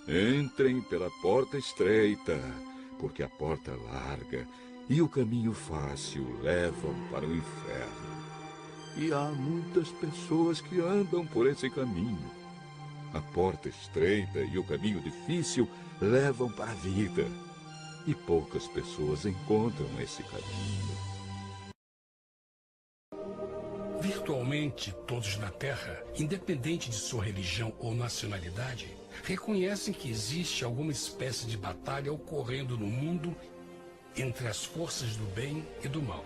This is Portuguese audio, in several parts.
Entrem pela porta estreita, porque a porta larga e o caminho fácil levam para o inferno. E há muitas pessoas que andam por esse caminho. A porta estreita e o caminho difícil levam para a vida. E poucas pessoas encontram esse caminho. Virtualmente todos na Terra, independente de sua religião ou nacionalidade, reconhecem que existe alguma espécie de batalha ocorrendo no mundo entre as forças do bem e do mal.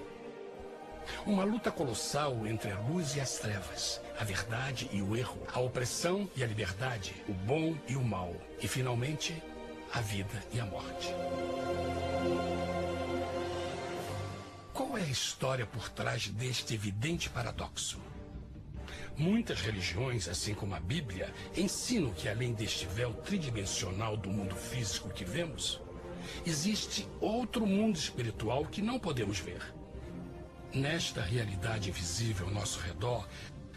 Uma luta colossal entre a luz e as trevas, a verdade e o erro, a opressão e a liberdade, o bom e o mal, e finalmente, a vida e a morte. Qual é a história por trás deste evidente paradoxo? Muitas religiões, assim como a Bíblia, ensinam que além deste véu tridimensional do mundo físico que vemos, existe outro mundo espiritual que não podemos ver. Nesta realidade invisível ao nosso redor,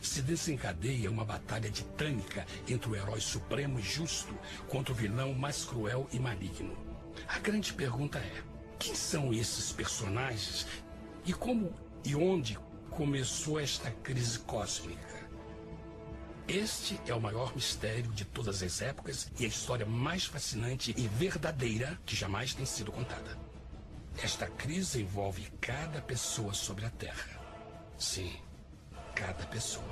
se desencadeia uma batalha titânica entre o herói supremo e justo contra o vilão mais cruel e maligno. A grande pergunta é: quem são esses personagens e como e onde começou esta crise cósmica? Este é o maior mistério de todas as épocas e a história mais fascinante e verdadeira que jamais tem sido contada. Esta crise envolve cada pessoa sobre a Terra. Sim, cada pessoa.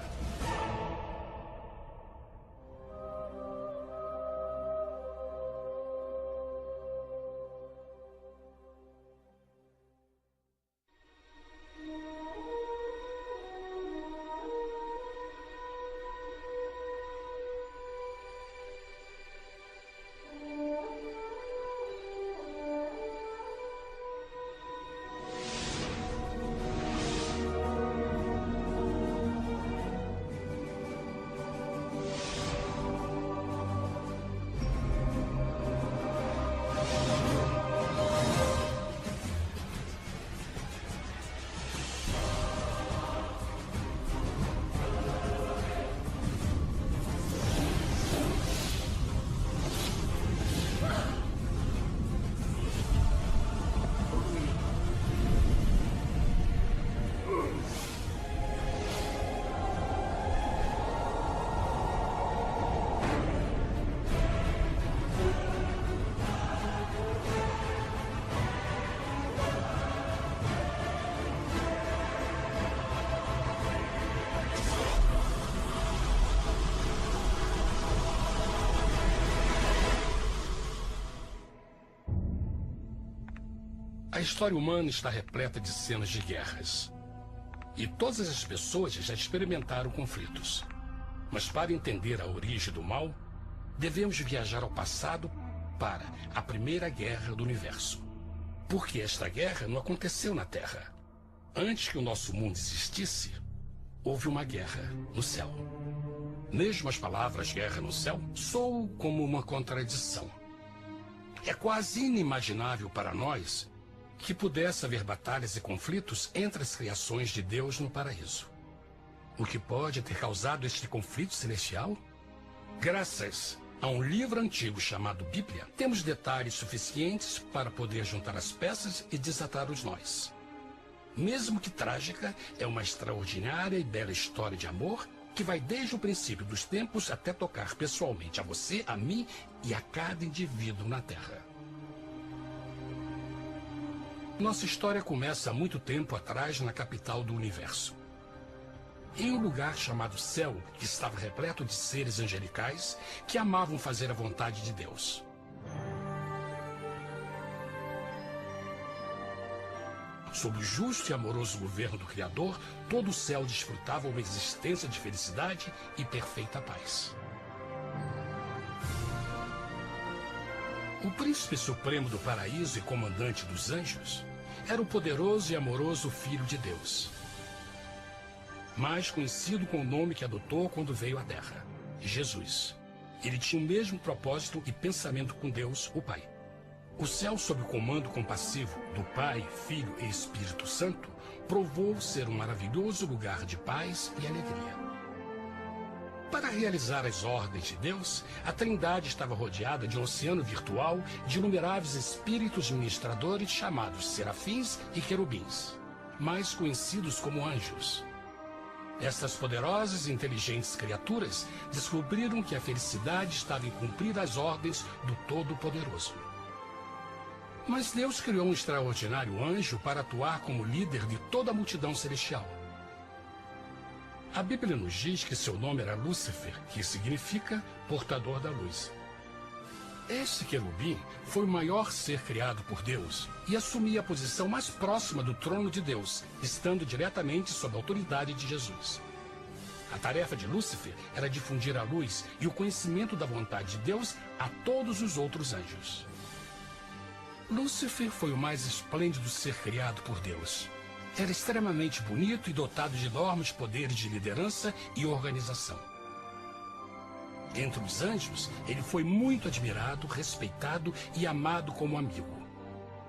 A história humana está repleta de cenas de guerras. E todas as pessoas já experimentaram conflitos. Mas para entender a origem do mal, devemos viajar ao passado para a Primeira Guerra do Universo. Porque esta guerra não aconteceu na Terra. Antes que o nosso mundo existisse, houve uma guerra no céu. Mesmo as palavras guerra no céu soam como uma contradição. É quase inimaginável para nós que pudesse haver batalhas e conflitos entre as criações de Deus no paraíso. O que pode ter causado este conflito celestial? Graças a um livro antigo chamado Bíblia, temos detalhes suficientes para poder juntar as peças e desatar os nós. Mesmo que trágica, é uma extraordinária e bela história de amor que vai desde o princípio dos tempos até tocar pessoalmente a você, a mim e a cada indivíduo na Terra. Nossa história começa há muito tempo atrás na capital do universo. Em um lugar chamado Céu, que estava repleto de seres angelicais que amavam fazer a vontade de Deus. Sob o justo e amoroso governo do Criador, todo o céu desfrutava uma existência de felicidade e perfeita paz. O príncipe supremo do paraíso e comandante dos anjos era o poderoso e amoroso Filho de Deus, mais conhecido com o nome que adotou quando veio à Terra, Jesus. Ele tinha o mesmo propósito e pensamento com Deus, o Pai. O céu, sob o comando compassivo do Pai, Filho e Espírito Santo, provou ser um maravilhoso lugar de paz e alegria. Para realizar as ordens de Deus, a Trindade estava rodeada de um oceano virtual de inumeráveis espíritos ministradores chamados serafins e querubins, mais conhecidos como anjos. Estas poderosas e inteligentes criaturas descobriram que a felicidade estava em cumprir as ordens do Todo-Poderoso. Mas Deus criou um extraordinário anjo para atuar como líder de toda a multidão celestial. A Bíblia nos diz que seu nome era Lúcifer, que significa portador da luz. Este querubim foi o maior ser criado por Deus e assumia a posição mais próxima do trono de Deus, estando diretamente sob a autoridade de Jesus. A tarefa de Lúcifer era difundir a luz e o conhecimento da vontade de Deus a todos os outros anjos. Lúcifer foi o mais esplêndido ser criado por Deus. Era extremamente bonito e dotado de enormes poderes de liderança e organização. Entre os anjos, ele foi muito admirado, respeitado e amado como amigo.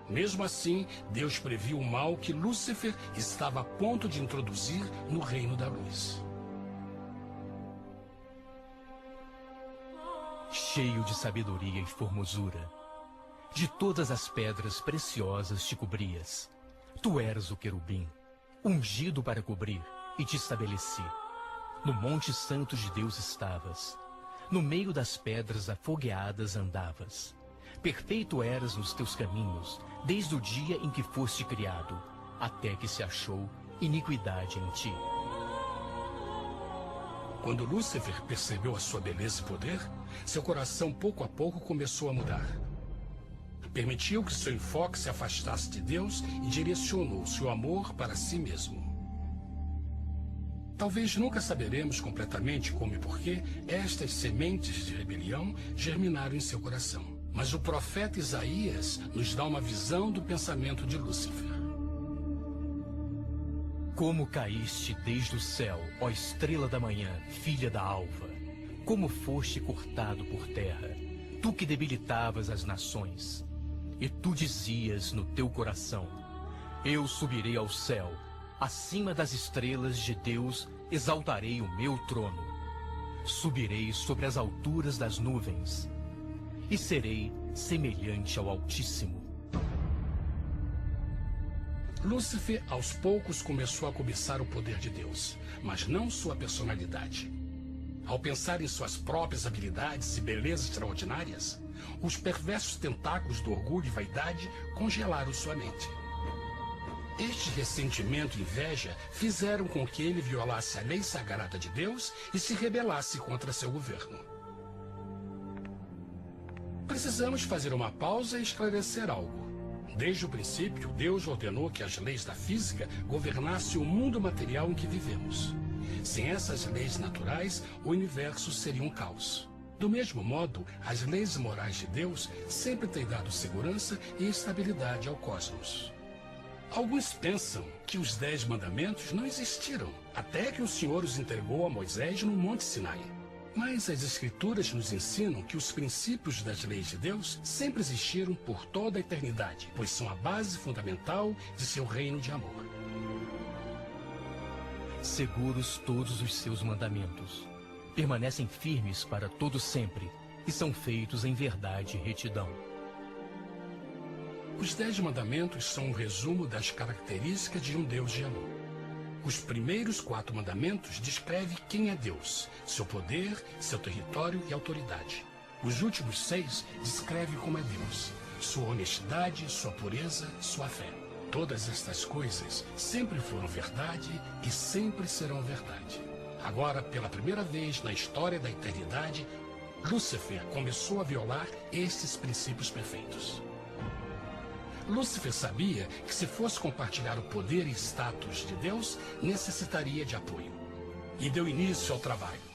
Mesmo assim, Deus previu o mal que Lúcifer estava a ponto de introduzir no reino da luz. Cheio de sabedoria e formosura, de todas as pedras preciosas te cobrias. Tu eras o querubim, ungido para cobrir, e te estabeleci. No monte santo de Deus estavas. No meio das pedras afogueadas andavas. Perfeito eras nos teus caminhos, desde o dia em que foste criado, até que se achou iniquidade em ti. Quando Lúcifer percebeu a sua beleza e poder, seu coração pouco a pouco começou a mudar. Permitiu que seu enfoque se afastasse de Deus e direcionou seu amor para si mesmo. Talvez nunca saberemos completamente como e porquê estas sementes de rebelião germinaram em seu coração. Mas o profeta Isaías nos dá uma visão do pensamento de Lúcifer. Como caíste desde o céu, ó estrela da manhã, filha da alva. Como foste cortado por terra, tu que debilitavas as nações. E tu dizias no teu coração: eu subirei ao céu, acima das estrelas de Deus exaltarei o meu trono. Subirei sobre as alturas das nuvens, e serei semelhante ao Altíssimo. Lúcifer, aos poucos, começou a cobiçar o poder de Deus, mas não sua personalidade. Ao pensar em suas próprias habilidades e belezas extraordinárias, os perversos tentáculos do orgulho e vaidade congelaram sua mente. Este ressentimento e inveja fizeram com que ele violasse a lei sagrada de Deus e se rebelasse contra seu governo. Precisamos fazer uma pausa e esclarecer algo. Desde o princípio, Deus ordenou que as leis da física governassem o mundo material em que vivemos. Sem essas leis naturais, o universo seria um caos. Do mesmo modo, as leis morais de Deus sempre têm dado segurança e estabilidade ao cosmos. Alguns pensam que os 10 mandamentos não existiram, até que o Senhor os entregou a Moisés no Monte Sinai. Mas as Escrituras nos ensinam que os princípios das leis de Deus sempre existiram por toda a eternidade, pois são a base fundamental de seu reino de amor. Seguros todos os seus mandamentos, permanecem firmes para todo sempre e são feitos em verdade e retidão. Os 10 mandamentos são um resumo das características de um Deus de amor. Os primeiros 4 mandamentos descrevem quem é Deus, seu poder, seu território e autoridade. Os últimos 6 descrevem como é Deus, sua honestidade, sua pureza, sua fé. Todas estas coisas sempre foram verdade e sempre serão verdade. Agora, pela primeira vez na história da eternidade, Lúcifer começou a violar estes princípios perfeitos. Lúcifer sabia que se fosse compartilhar o poder e status de Deus, necessitaria de apoio. E deu início ao trabalho.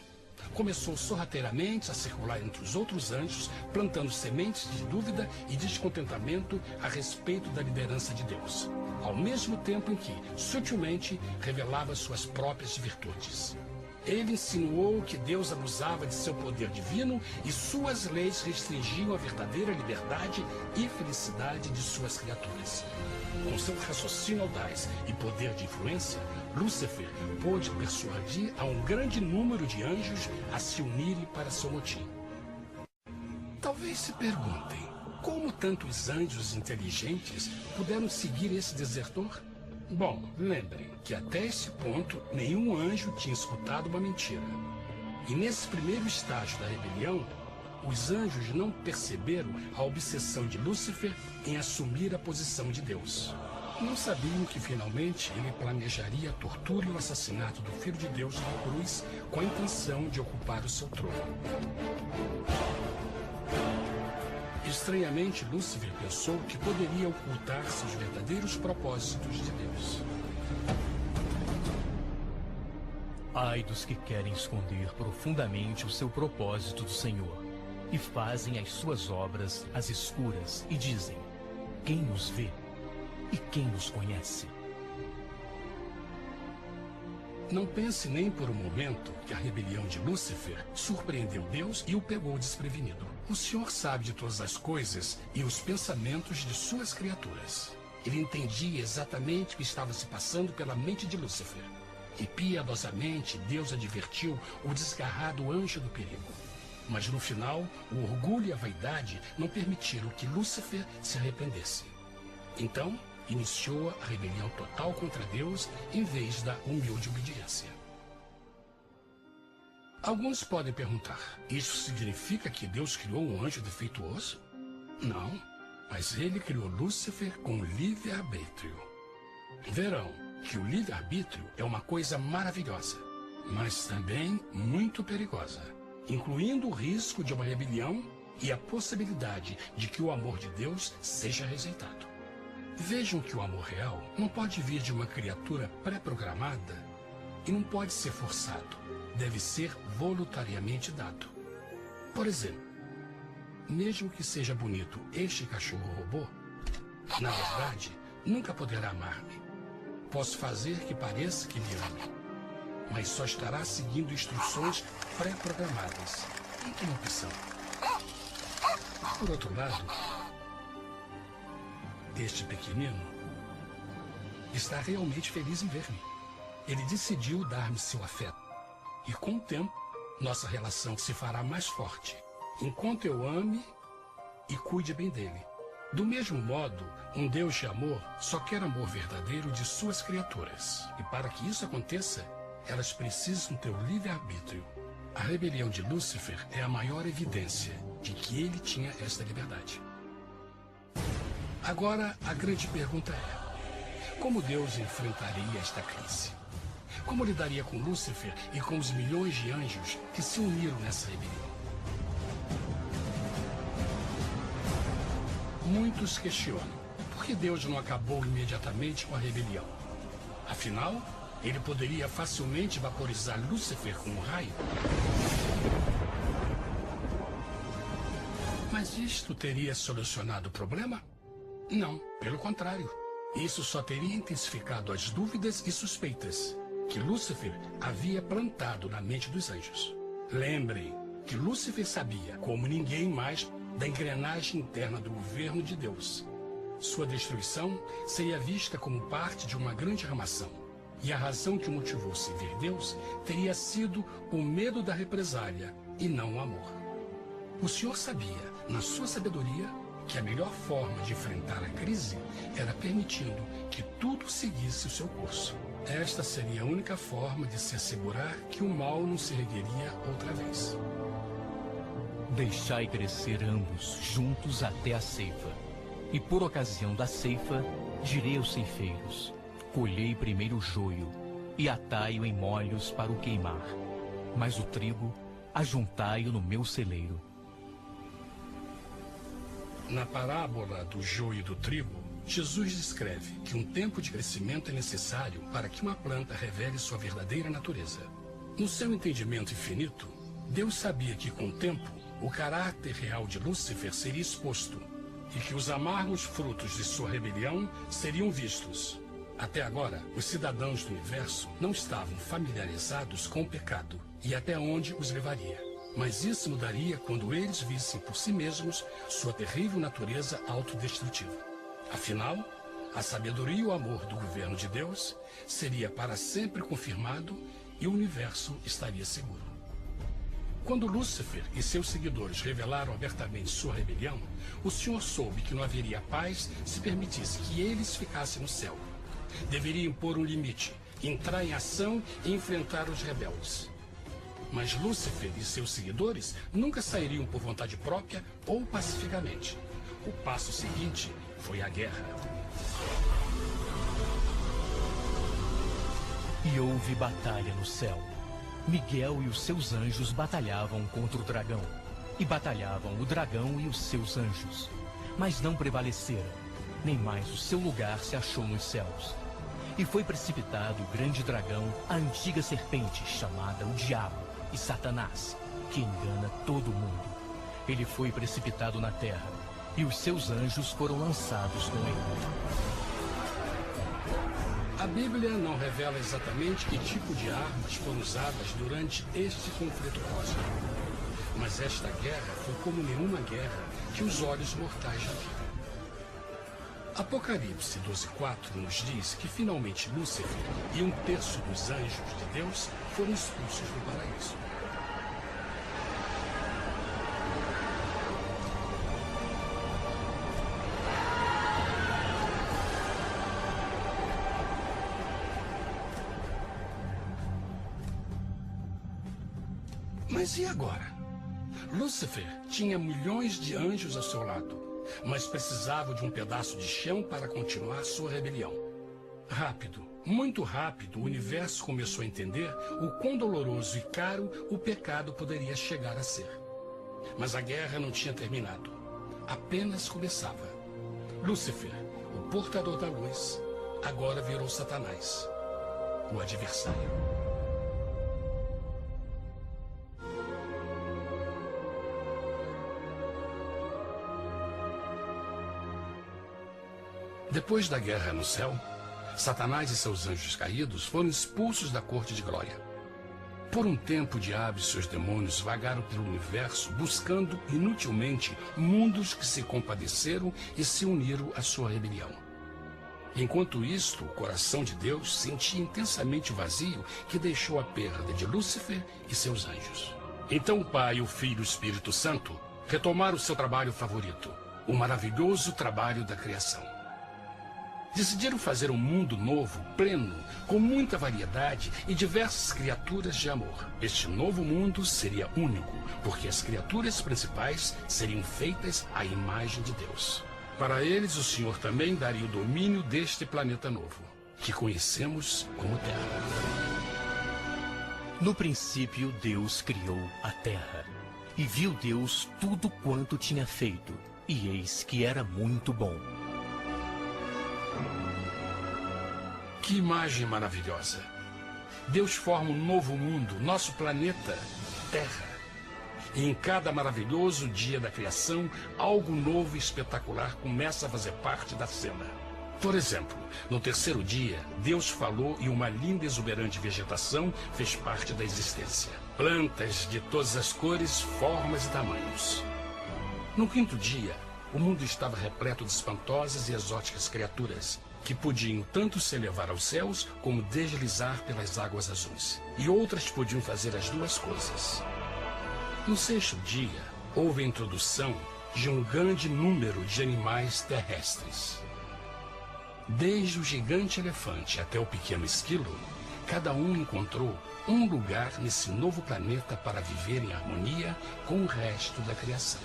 Começou sorrateiramente a circular entre os outros anjos, plantando sementes de dúvida e descontentamento a respeito da liderança de Deus, ao mesmo tempo em que, sutilmente, revelava suas próprias virtudes. Ele insinuou que Deus abusava de seu poder divino e suas leis restringiam a verdadeira liberdade e felicidade de suas criaturas. Com seu raciocínio audaz e poder de influência, Lúcifer pôde persuadir a um grande número de anjos a se unirem para seu motim. Talvez se perguntem, como tantos anjos inteligentes puderam seguir esse desertor? Bom, lembrem que até esse ponto nenhum anjo tinha escutado uma mentira. E nesse primeiro estágio da rebelião, os anjos não perceberam a obsessão de Lúcifer em assumir a posição de Deus. Não sabiam que finalmente ele planejaria a tortura e o assassinato do Filho de Deus na cruz com a intenção de ocupar o seu trono. Estranhamente, Lúcifer pensou que poderia ocultar seus verdadeiros propósitos de Deus. Ai dos que querem esconder profundamente o seu propósito do Senhor e fazem as suas obras às escuras e dizem: quem nos vê e quem nos conhece? Não pense nem por um momento que a rebelião de Lúcifer surpreendeu Deus e o pegou desprevenido. O Senhor sabe de todas as coisas e os pensamentos de suas criaturas. Ele entendia exatamente o que estava se passando pela mente de Lúcifer. E piedosamente Deus advertiu o desgarrado anjo do perigo. Mas no final, o orgulho e a vaidade não permitiram que Lúcifer se arrependesse. Então, iniciou a rebelião total contra Deus em vez da humilde obediência. Alguns podem perguntar, isso significa que Deus criou um anjo defeituoso? Não, mas ele criou Lúcifer com livre-arbítrio. Verão que o livre-arbítrio é uma coisa maravilhosa, mas também muito perigosa, incluindo o risco de uma rebelião e a possibilidade de que o amor de Deus seja rejeitado. Vejam que o amor real não pode vir de uma criatura pré-programada e não pode ser forçado. Deve ser voluntariamente dado. Por exemplo, mesmo que seja bonito este cachorro robô, na verdade, nunca poderá amar-me. Posso fazer que pareça que me ame, mas só estará seguindo instruções pré-programadas. Não tem opção. Por outro lado, este pequenino está realmente feliz em ver-me. Ele decidiu dar-me seu afeto. E com o tempo, nossa relação se fará mais forte, enquanto eu ame e cuide bem dele. Do mesmo modo, um Deus de amor só quer amor verdadeiro de suas criaturas. E para que isso aconteça, elas precisam ter o livre-arbítrio. A rebelião de Lúcifer é a maior evidência de que ele tinha esta liberdade. Agora, a grande pergunta é: como Deus enfrentaria esta crise? Como lidaria com Lúcifer e com os milhões de anjos que se uniram nessa rebelião? Muitos questionam por que Deus não acabou imediatamente com a rebelião. Afinal, ele poderia facilmente vaporizar Lúcifer com um raio. Mas isto teria solucionado o problema? Não, pelo contrário. Isso só teria intensificado as dúvidas e suspeitas que Lúcifer havia plantado na mente dos anjos. Lembrem que Lúcifer sabia, como ninguém mais, da engrenagem interna do governo de Deus. Sua destruição seria vista como parte de uma grande armação. E a razão que o motivou servir Deus teria sido o medo da represália e não o amor. O Senhor sabia, na sua sabedoria, que a melhor forma de enfrentar a crise era permitindo que tudo seguisse o seu curso. Esta seria a única forma de se assegurar que o mal não se ergueria outra vez. Deixai crescer ambos juntos até a ceifa. E por ocasião da ceifa, direi aos ceifeiros: colhei primeiro o joio e atai-o em molhos para o queimar, mas o trigo ajuntai-o no meu celeiro. Na parábola do joio e do trigo, Jesus descreve que um tempo de crescimento é necessário para que uma planta revele sua verdadeira natureza. No seu entendimento infinito, Deus sabia que com o tempo, o caráter real de Lúcifer seria exposto e que os amargos frutos de sua rebelião seriam vistos. Até agora, os cidadãos do universo não estavam familiarizados com o pecado e até onde os levaria. Mas isso mudaria quando eles vissem por si mesmos sua terrível natureza autodestrutiva. Afinal, a sabedoria e o amor do governo de Deus seria para sempre confirmado e o universo estaria seguro. Quando Lúcifer e seus seguidores revelaram abertamente sua rebelião, o Senhor soube que não haveria paz se permitisse que eles ficassem no céu. Deveria impor um limite, entrar em ação e enfrentar os rebeldes. Mas Lúcifer e seus seguidores nunca sairiam por vontade própria ou pacificamente. O passo seguinte foi a guerra. E houve batalha no céu. Miguel e os seus anjos batalhavam contra o dragão. E batalhavam o dragão e os seus anjos. Mas não prevaleceram, nem mais o seu lugar se achou nos céus. E foi precipitado o grande dragão, a antiga serpente, chamada o Diabo e Satanás, que engana todo mundo. Ele foi precipitado na terra, e os seus anjos foram lançados com ele. A Bíblia não revela exatamente que tipo de armas foram usadas durante este conflito cósmico. Mas esta guerra foi como nenhuma guerra que os olhos mortais já viram. Apocalipse 12:4 nos diz que finalmente Lúcifer e 1/3 dos anjos de Deus foram expulsos do paraíso. Mas e agora? Lúcifer tinha milhões de anjos ao seu lado, mas precisava de um pedaço de chão para continuar sua rebelião. Rápido, muito rápido, o universo começou a entender o quão doloroso e caro o pecado poderia chegar a ser. Mas a guerra não tinha terminado. Apenas começava. Lúcifer, o portador da luz, agora virou Satanás, o adversário. Depois da guerra no céu, Satanás e seus anjos caídos foram expulsos da corte de glória. Por um tempo, o diabo e seus demônios vagaram pelo universo buscando inutilmente mundos que se compadeceram e se uniram à sua rebelião. Enquanto isto, o coração de Deus sentia intensamente o vazio que deixou a perda de Lúcifer e seus anjos. Então o Pai, o Filho e o Espírito Santo retomaram o seu trabalho favorito, o maravilhoso trabalho da criação. Decidiram fazer um mundo novo, pleno, com muita variedade e diversas criaturas de amor. Este novo mundo seria único, porque as criaturas principais seriam feitas à imagem de Deus. Para eles, o Senhor também daria o domínio deste planeta novo, que conhecemos como Terra. No princípio, Deus criou a terra. E viu Deus tudo quanto tinha feito, e eis que era muito bom. Que imagem maravilhosa! Deus forma um novo mundo, nosso planeta, Terra. E em cada maravilhoso dia da criação, algo novo e espetacular começa a fazer parte da cena. Por exemplo, no terceiro dia, Deus falou e uma linda e exuberante vegetação fez parte da existência. Plantas de todas as cores, formas e tamanhos. No quinto dia, o mundo estava repleto de espantosas e exóticas criaturas, que podiam tanto se elevar aos céus como deslizar pelas águas azuis. E outras podiam fazer as duas coisas. No sexto dia, houve a introdução de um grande número de animais terrestres. Desde o gigante elefante até o pequeno esquilo, cada um encontrou um lugar nesse novo planeta para viver em harmonia com o resto da criação.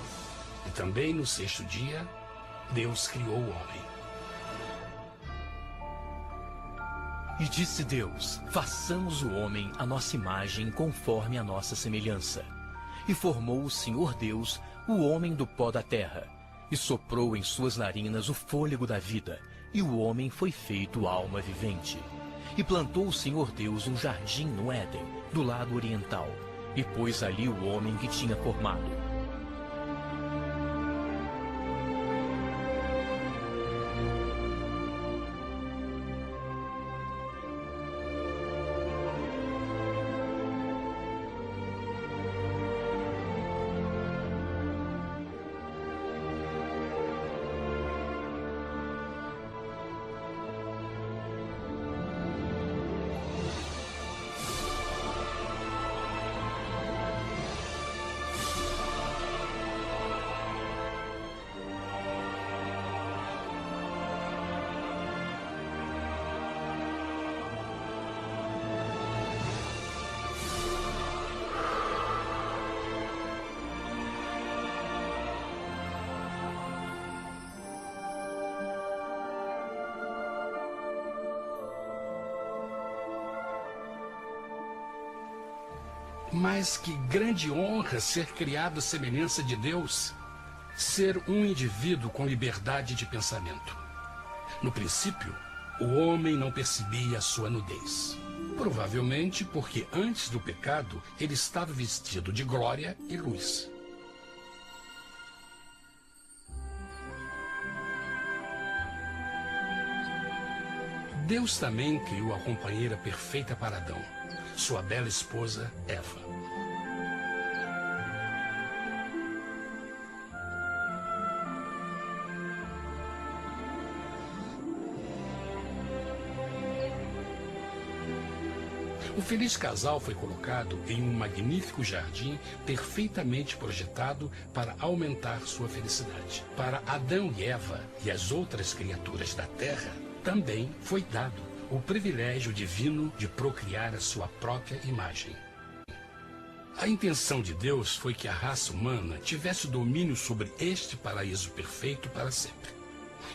E também no sexto dia, Deus criou o homem. E disse Deus, façamos o homem à nossa imagem conforme a nossa semelhança. E formou o Senhor Deus o homem do pó da terra, e soprou em suas narinas o fôlego da vida, e o homem foi feito alma vivente. E plantou o Senhor Deus um jardim no Éden, do lado oriental, e pôs ali o homem que tinha formado. Mas que grande honra ser criado à semelhança de Deus, ser um indivíduo com liberdade de pensamento. No princípio, o homem não percebia a sua nudez. Provavelmente porque antes do pecado ele estava vestido de glória e luz. Deus também criou a companheira perfeita para Adão, sua bela esposa Eva. O feliz casal foi colocado em um magnífico jardim perfeitamente projetado para aumentar sua felicidade. Para Adão e Eva e as outras criaturas da terra, também foi dado o privilégio divino de procriar a sua própria imagem. A intenção de Deus foi que a raça humana tivesse domínio sobre este paraíso perfeito para sempre.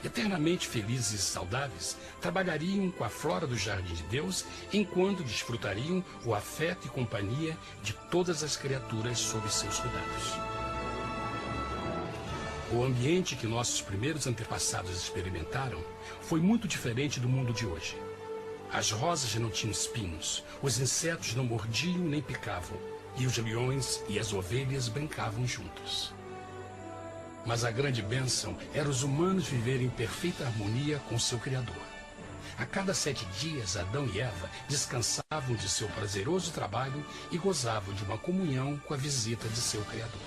Eternamente felizes e saudáveis, trabalhariam com a flora do jardim de Deus, enquanto desfrutariam o afeto e companhia de todas as criaturas sob seus cuidados. O ambiente que nossos primeiros antepassados experimentaram foi muito diferente do mundo de hoje. As rosas não tinham espinhos, os insetos não mordiam nem picavam, e os leões e as ovelhas brincavam juntos. Mas a grande bênção era os humanos viverem em perfeita harmonia com seu Criador. A cada 7 dias, Adão e Eva descansavam de seu prazeroso trabalho e gozavam de uma comunhão com a visita de seu Criador.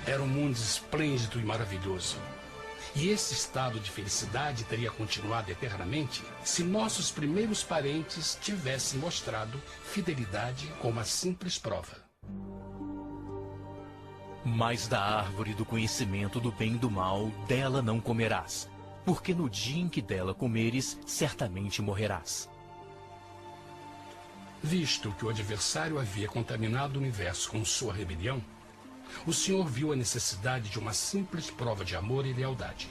Era um mundo esplêndido e maravilhoso. E esse estado de felicidade teria continuado eternamente se nossos primeiros parentes tivessem mostrado fidelidade com uma simples prova. Mas da árvore do conhecimento do bem e do mal, dela não comerás, porque no dia em que dela comeres, certamente morrerás. Visto que o adversário havia contaminado o universo com sua rebelião, o Senhor viu a necessidade de uma simples prova de amor e lealdade.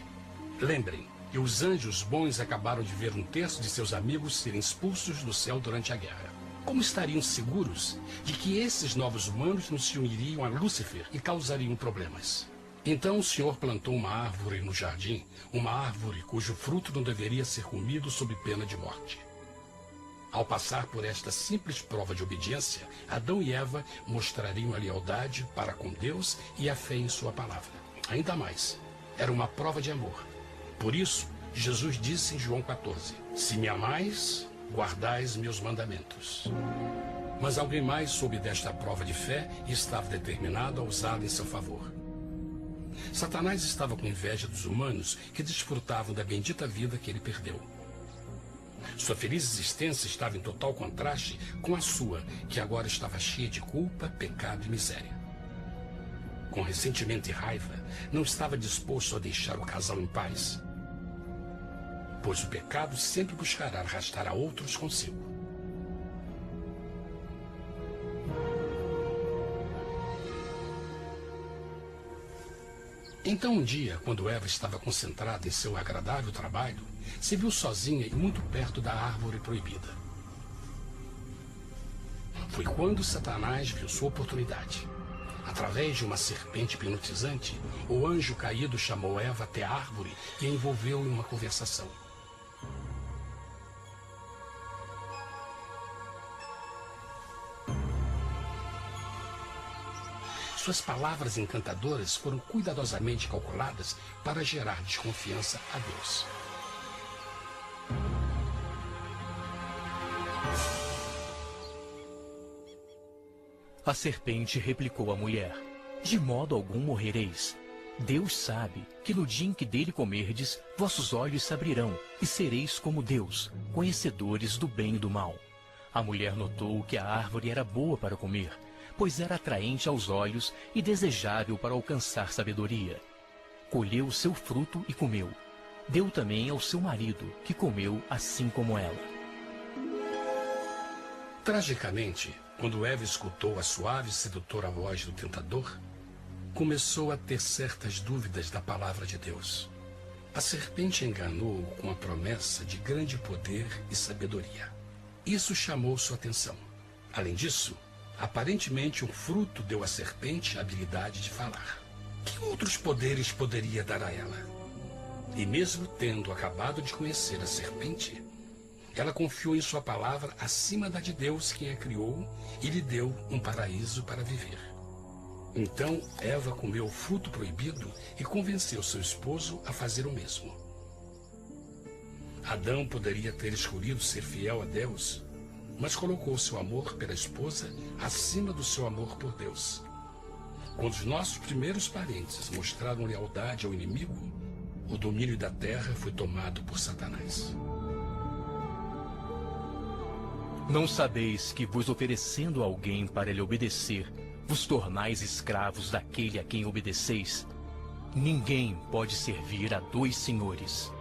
Lembrem que os anjos bons acabaram de ver 1/3 de seus amigos serem expulsos do céu durante a guerra. Como estariam seguros de que esses novos humanos não se uniriam a Lúcifer e causariam problemas? Então o Senhor plantou uma árvore no jardim, uma árvore cujo fruto não deveria ser comido sob pena de morte. Ao passar por esta simples prova de obediência, Adão e Eva mostrariam a lealdade para com Deus e a fé em sua palavra. Ainda mais, era uma prova de amor. Por isso, Jesus disse em João 14, se me amais, guardais meus mandamentos. Mas alguém mais soube desta prova de fé e estava determinado a usá-la em seu favor. Satanás estava com inveja dos humanos que desfrutavam da bendita vida que ele perdeu. Sua feliz existência estava em total contraste com a sua, que agora estava cheia de culpa, pecado e miséria. Com ressentimento e raiva, não estava disposto a deixar o casal em paz, pois o pecado sempre buscará arrastar a outros consigo. Então um dia, quando Eva estava concentrada em seu agradável trabalho, se viu sozinha e muito perto da árvore proibida. Foi quando Satanás viu sua oportunidade. Através de uma serpente hipnotizante, o anjo caído chamou Eva até a árvore e a envolveu em uma conversação. Suas palavras encantadoras foram cuidadosamente calculadas para gerar desconfiança a Deus. A serpente replicou à mulher, de modo algum morrereis. Deus sabe que no dia em que dele comerdes, vossos olhos se abrirão, e sereis como Deus, conhecedores do bem e do mal. A mulher notou que a árvore era boa para comer, pois era atraente aos olhos e desejável para alcançar sabedoria. Colheu o seu fruto e comeu. Deu também ao seu marido, que comeu assim como ela. Tragicamente, quando Eva escutou a suave e sedutora voz do tentador, começou a ter certas dúvidas da palavra de Deus. A serpente enganou-o com a promessa de grande poder e sabedoria. Isso chamou sua atenção. Além disso, aparentemente um fruto deu à serpente a habilidade de falar. Que outros poderes poderia dar a ela? E mesmo tendo acabado de conhecer a serpente, ela confiou em sua palavra acima da de Deus, quem a criou, e lhe deu um paraíso para viver. Então Eva comeu o fruto proibido e convenceu seu esposo a fazer o mesmo. Adão poderia ter escolhido ser fiel a Deus, mas colocou seu amor pela esposa acima do seu amor por Deus. Quando os nossos primeiros parentes mostraram lealdade ao inimigo, o domínio da terra foi tomado por Satanás. Não sabeis que, vos oferecendo a alguém para lhe obedecer, vos tornais escravos daquele a quem obedeceis? Ninguém pode servir a dois senhores.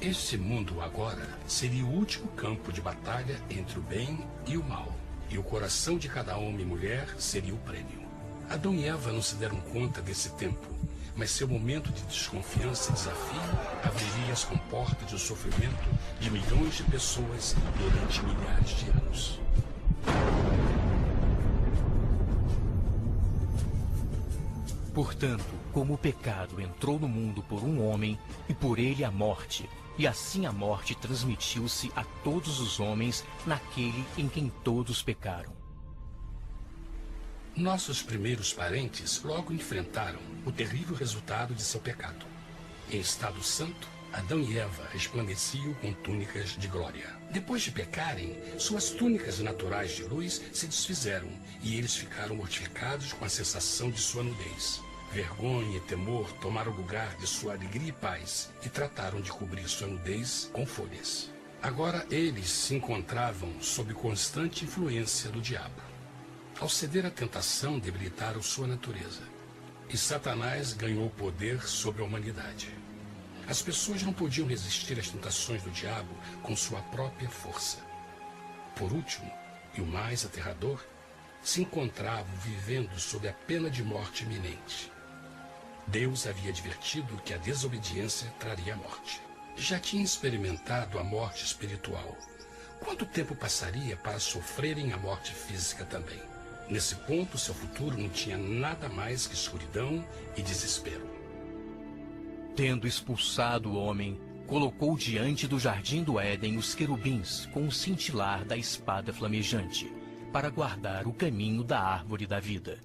Este mundo agora seria o último campo de batalha entre o bem e o mal, e o coração de cada homem e mulher seria o prêmio. Adão e Eva não se deram conta desse tempo, mas seu momento de desconfiança e desafio abriria as comportas do sofrimento de milhões de pessoas durante milhares de anos. Portanto, como o pecado entrou no mundo por um homem, e por ele a morte, e assim a morte transmitiu-se a todos os homens naquele em quem todos pecaram. Nossos primeiros parentes logo enfrentaram o terrível resultado de seu pecado. Em estado santo, Adão e Eva resplandeciam com túnicas de glória. Depois de pecarem, suas túnicas naturais de luz se desfizeram e eles ficaram mortificados com a sensação de sua nudez. Vergonha e temor tomaram lugar de sua alegria e paz e trataram de cobrir sua nudez com folhas. Agora eles se encontravam sob constante influência do diabo. Ao ceder à tentação, debilitaram sua natureza. E Satanás ganhou poder sobre a humanidade. As pessoas não podiam resistir às tentações do diabo com sua própria força. Por último, e o mais aterrador, se encontravam vivendo sob a pena de morte iminente. Deus havia advertido que a desobediência traria a morte. Já tinha experimentado a morte espiritual. Quanto tempo passaria para sofrerem a morte física também? Nesse ponto, seu futuro não tinha nada mais que escuridão e desespero. Tendo expulsado o homem, colocou diante do jardim do Éden os querubins com o cintilar da espada flamejante, para guardar o caminho da árvore da vida.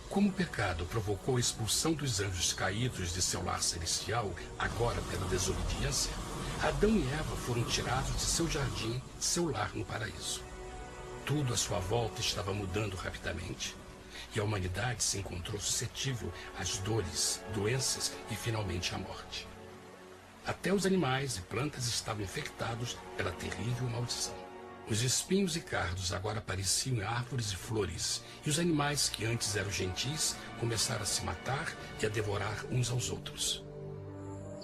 Como o pecado provocou a expulsão dos anjos caídos de seu lar celestial, agora pela desobediência, Adão e Eva foram tirados de seu jardim, seu lar no paraíso. Tudo à sua volta estava mudando rapidamente, e a humanidade se encontrou suscetível às dores, doenças e finalmente à morte. Até os animais e plantas estavam infectados pela terrível maldição. Os espinhos e cardos agora pareciam árvores e flores, e os animais que antes eram gentis começaram a se matar e a devorar uns aos outros.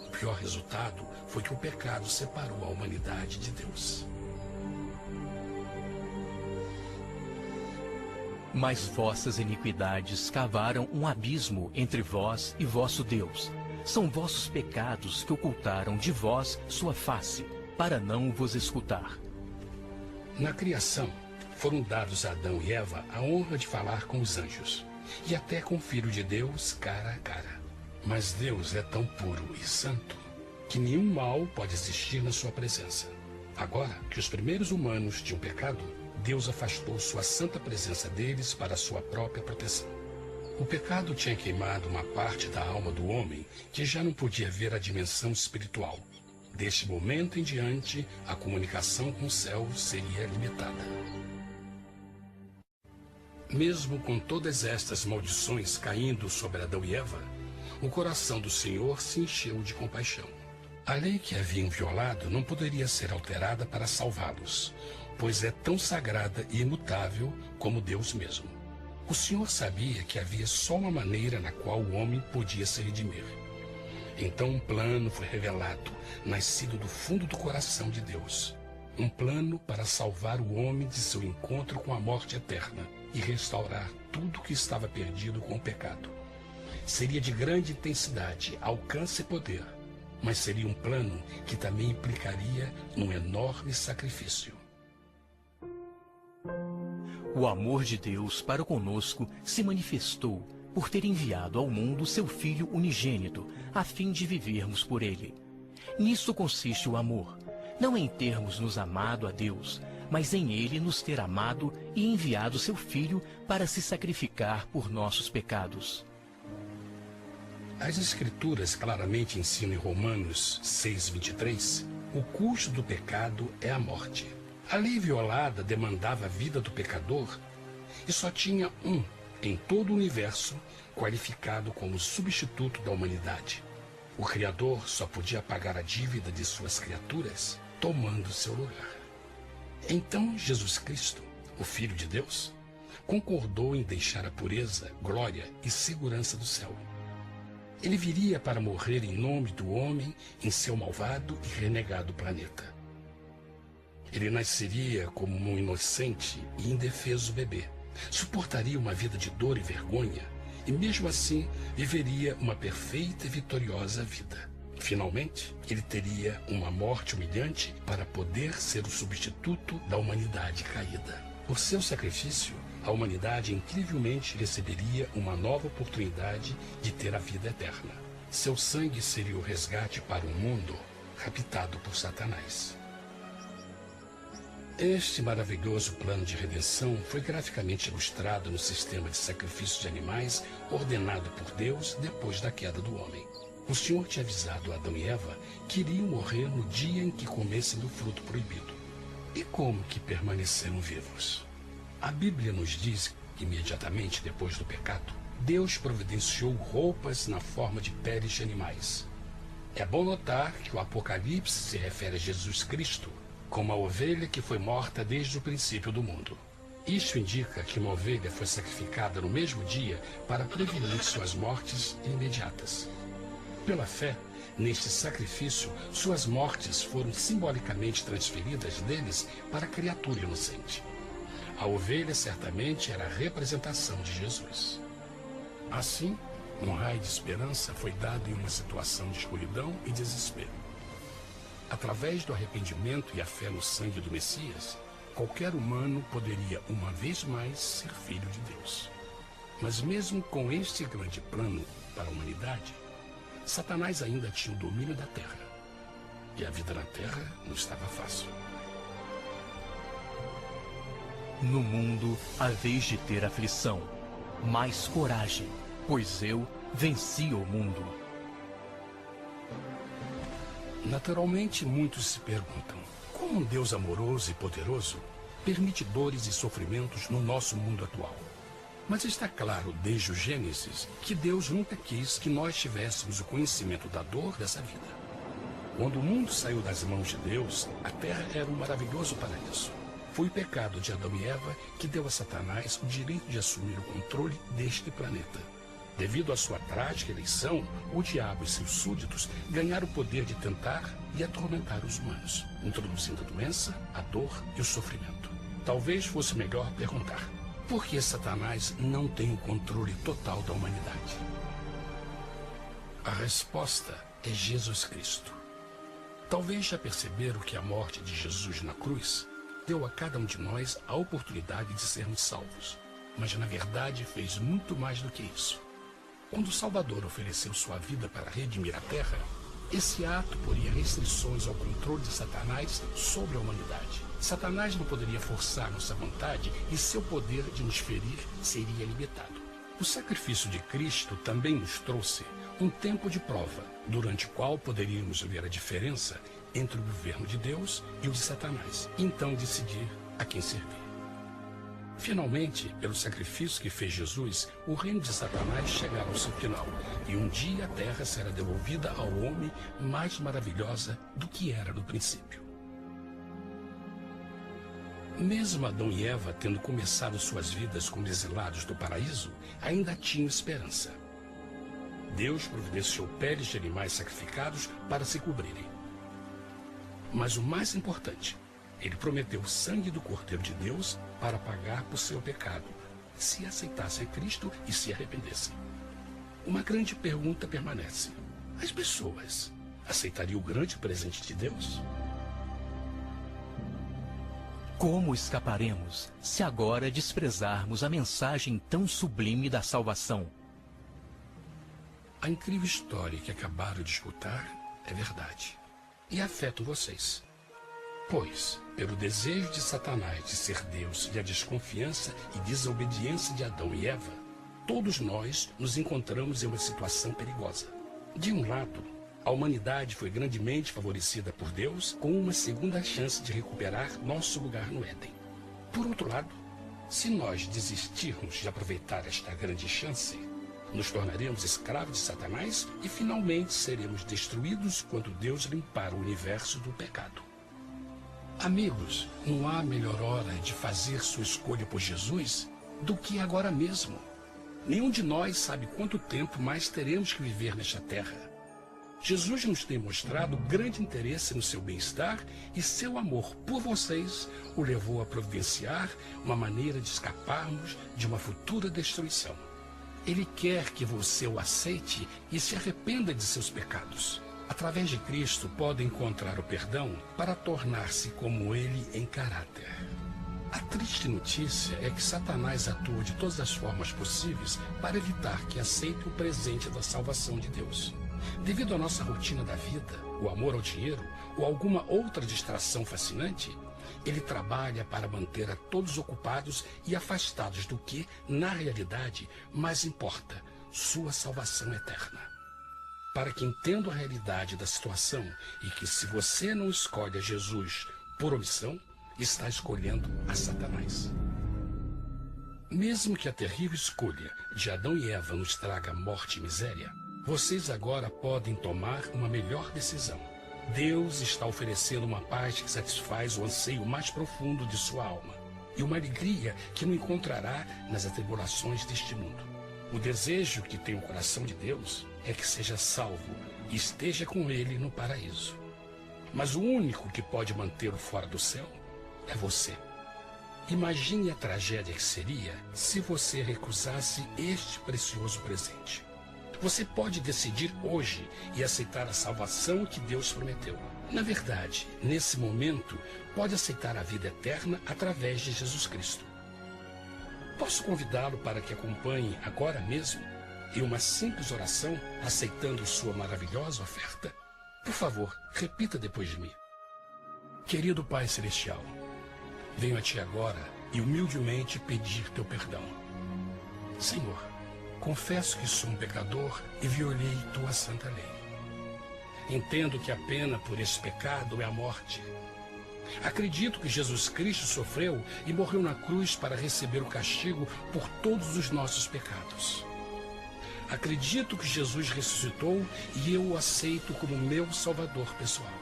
O pior resultado foi que o pecado separou a humanidade de Deus. Mas vossas iniquidades cavaram um abismo entre vós e vosso Deus. São vossos pecados que ocultaram de vós sua face, para não vos escutar. Na criação, foram dados a Adão e Eva a honra de falar com os anjos, e até com o Filho de Deus cara a cara. Mas Deus é tão puro e santo que nenhum mal pode existir na sua presença. Agora que os primeiros humanos tinham pecado, Deus afastou sua santa presença deles para a sua própria proteção. O pecado tinha queimado uma parte da alma do homem que já não podia ver a dimensão espiritual. Deste momento em diante, a comunicação com o céu seria limitada. Mesmo com todas estas maldições caindo sobre Adão e Eva, o coração do Senhor se encheu de compaixão. A lei que haviam violado não poderia ser alterada para salvá-los, pois é tão sagrada e imutável como Deus mesmo. O Senhor sabia que havia só uma maneira na qual o homem podia se redimir. Então um plano foi revelado, nascido do fundo do coração de Deus. Um plano para salvar o homem de seu encontro com a morte eterna e restaurar tudo que estava perdido com o pecado. Seria de grande intensidade, alcance e poder, mas seria um plano que também implicaria num enorme sacrifício. O amor de Deus para conosco se manifestou por ter enviado ao mundo seu Filho unigênito, a fim de vivermos por ele. Nisso consiste o amor, não em termos nos amado a Deus, mas em ele nos ter amado e enviado seu Filho para se sacrificar por nossos pecados. As Escrituras claramente ensinam em Romanos 6:23, o custo do pecado é a morte. A lei violada demandava a vida do pecador e só tinha um em todo o universo qualificado como substituto da humanidade. O Criador só podia pagar a dívida de suas criaturas tomando seu lugar. Então Jesus Cristo, o Filho de Deus, concordou em deixar a pureza, glória e segurança do céu. Ele viria para morrer em nome do homem em seu malvado e renegado planeta. Ele nasceria como um inocente e indefeso bebê, suportaria uma vida de dor e vergonha e mesmo assim viveria uma perfeita e vitoriosa vida. Finalmente, ele teria uma morte humilhante para poder ser o substituto da humanidade caída. Por seu sacrifício, a humanidade incrivelmente receberia uma nova oportunidade de ter a vida eterna. Seu sangue seria o resgate para um mundo raptado por Satanás. Este maravilhoso plano de redenção foi graficamente ilustrado no sistema de sacrifício de animais ordenado por Deus depois da queda do homem. O Senhor tinha avisado Adão e Eva que iriam morrer no dia em que comessem do fruto proibido. E como que permaneceram vivos? A Bíblia nos diz que imediatamente depois do pecado, Deus providenciou roupas na forma de peles de animais. É bom notar que o Apocalipse se refere a Jesus Cristo como a ovelha que foi morta desde o princípio do mundo. Isto indica que uma ovelha foi sacrificada no mesmo dia para prevenir suas mortes imediatas. Pela fé, neste sacrifício, suas mortes foram simbolicamente transferidas deles para a criatura inocente. A ovelha certamente era a representação de Jesus. Assim, um raio de esperança foi dado em uma situação de escuridão e desespero. Através do arrependimento e a fé no sangue do Messias, qualquer humano poderia uma vez mais ser filho de Deus. Mas mesmo com este grande plano para a humanidade, Satanás ainda tinha o domínio da terra. E a vida na terra não estava fácil. No mundo haveis de ter aflição, mas coragem, pois eu venci o mundo. Naturalmente, muitos se perguntam, como um Deus amoroso e poderoso permite dores e sofrimentos no nosso mundo atual? Mas está claro desde o Gênesis que Deus nunca quis que nós tivéssemos o conhecimento da dor dessa vida. Quando o mundo saiu das mãos de Deus, a terra era um maravilhoso paraíso. Foi o pecado de Adão e Eva que deu a Satanás o direito de assumir o controle deste planeta. Devido à sua trágica eleição, o diabo e seus súditos ganharam o poder de tentar e atormentar os humanos, introduzindo a doença, a dor e o sofrimento. Talvez fosse melhor perguntar: por que Satanás não tem o controle total da humanidade? A resposta é Jesus Cristo. Talvez já perceberam que a morte de Jesus na cruz deu a cada um de nós a oportunidade de sermos salvos. Mas, na verdade, fez muito mais do que isso. Quando o Salvador ofereceu sua vida para redimir a terra, esse ato poria restrições ao controle de Satanás sobre a humanidade. Satanás não poderia forçar nossa vontade e seu poder de nos ferir seria limitado. O sacrifício de Cristo também nos trouxe um tempo de prova, durante o qual poderíamos ver a diferença entre o governo de Deus e o de Satanás, e então decidir a quem servir. Finalmente, pelo sacrifício que fez Jesus, o reino de Satanás chegará ao seu final, e um dia a terra será devolvida ao homem mais maravilhosa do que era no princípio. Mesmo Adão e Eva tendo começado suas vidas como exilados do paraíso, ainda tinham esperança. Deus providenciou peles de animais sacrificados para se cobrirem. Mas o mais importante, ele prometeu o sangue do Cordeiro de Deus para pagar por seu pecado, se aceitassem Cristo e se arrependessem. Uma grande pergunta permanece: as pessoas aceitaria o grande presente de Deus? Como escaparemos se agora desprezarmos a mensagem tão sublime da salvação? A incrível história que acabaram de escutar é verdade e afeta vocês. Pois, pelo desejo de Satanás de ser Deus e a desconfiança e desobediência de Adão e Eva, todos nós nos encontramos em uma situação perigosa. De um lado, a humanidade foi grandemente favorecida por Deus com uma segunda chance de recuperar nosso lugar no Éden. Por outro lado, se nós desistirmos de aproveitar esta grande chance, nos tornaremos escravos de Satanás e finalmente seremos destruídos quando Deus limpar o universo do pecado. Amigos, não há melhor hora de fazer sua escolha por Jesus do que agora mesmo. Nenhum de nós sabe quanto tempo mais teremos que viver nesta terra. Jesus nos tem mostrado grande interesse no seu bem-estar e seu amor por vocês o levou a providenciar uma maneira de escaparmos de uma futura destruição. Ele quer que você o aceite e se arrependa de seus pecados. Através de Cristo, pode encontrar o perdão para tornar-se como Ele em caráter. A triste notícia é que Satanás atua de todas as formas possíveis para evitar que aceite o presente da salvação de Deus. Devido à nossa rotina da vida, o amor ao dinheiro ou alguma outra distração fascinante, ele trabalha para manter a todos ocupados e afastados do que, na realidade, mais importa, sua salvação eterna. Para que entendam a realidade da situação e que se você não escolhe a Jesus por omissão, está escolhendo a Satanás. Mesmo que a terrível escolha de Adão e Eva nos traga morte e miséria, vocês agora podem tomar uma melhor decisão. Deus está oferecendo uma paz que satisfaz o anseio mais profundo de sua alma e uma alegria que não encontrará nas atribulações deste mundo. O desejo que tem o coração de Deus é que seja salvo e esteja com Ele no paraíso. Mas o único que pode mantê-lo fora do céu é você. Imagine a tragédia que seria se você recusasse este precioso presente. Você pode decidir hoje e aceitar a salvação que Deus prometeu. Na verdade, nesse momento, pode aceitar a vida eterna através de Jesus Cristo. Posso convidá-lo para que acompanhe agora mesmo em uma simples oração, aceitando sua maravilhosa oferta? Por favor, repita depois de mim. Querido Pai Celestial, venho a Ti agora e humildemente pedir Teu perdão. Senhor, confesso que sou um pecador e violei Tua santa lei. Entendo que a pena por esse pecado é a morte. Acredito que Jesus Cristo sofreu e morreu na cruz para receber o castigo por todos os nossos pecados. Acredito que Jesus ressuscitou e eu o aceito como meu Salvador pessoal.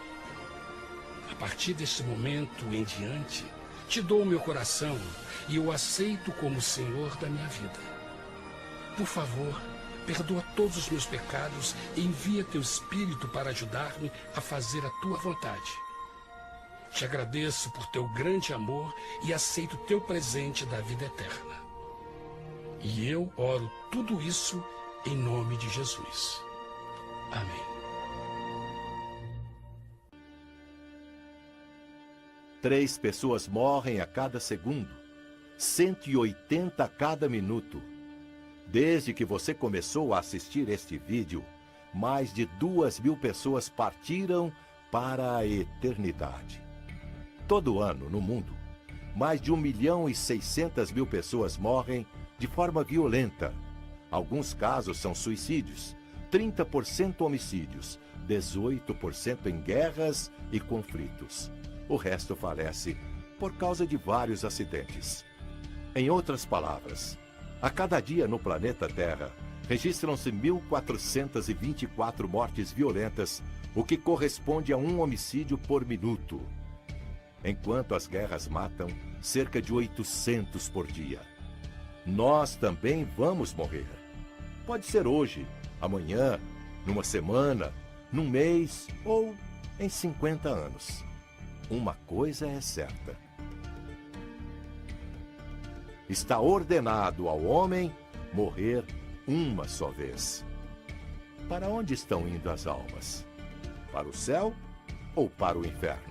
A partir deste momento em diante, Te dou o meu coração e eu o aceito como Senhor da minha vida. Por favor, perdoa todos os meus pecados e envia Teu Espírito para ajudar-me a fazer a Tua vontade. Te agradeço por Teu grande amor e aceito Teu presente da vida eterna. E eu oro tudo isso em nome de Jesus. Amém. 3 pessoas morrem a cada segundo, 180 a cada minuto. Desde que você começou a assistir este vídeo, mais de 2.000 pessoas partiram para a eternidade. Todo ano, no mundo, mais de 1.600.000 pessoas morrem de forma violenta. Alguns casos são suicídios, 30% homicídios, 18% em guerras e conflitos. O resto falece por causa de vários acidentes. Em outras palavras, a cada dia no planeta Terra, registram-se 1.424 mortes violentas, o que corresponde a um homicídio por minuto. Enquanto as guerras matam cerca de 800 por dia. Nós também vamos morrer. Pode ser hoje, amanhã, numa semana, num mês ou em 50 anos. Uma coisa é certa. Está ordenado ao homem morrer uma só vez. Para onde estão indo as almas? Para o céu ou para o inferno?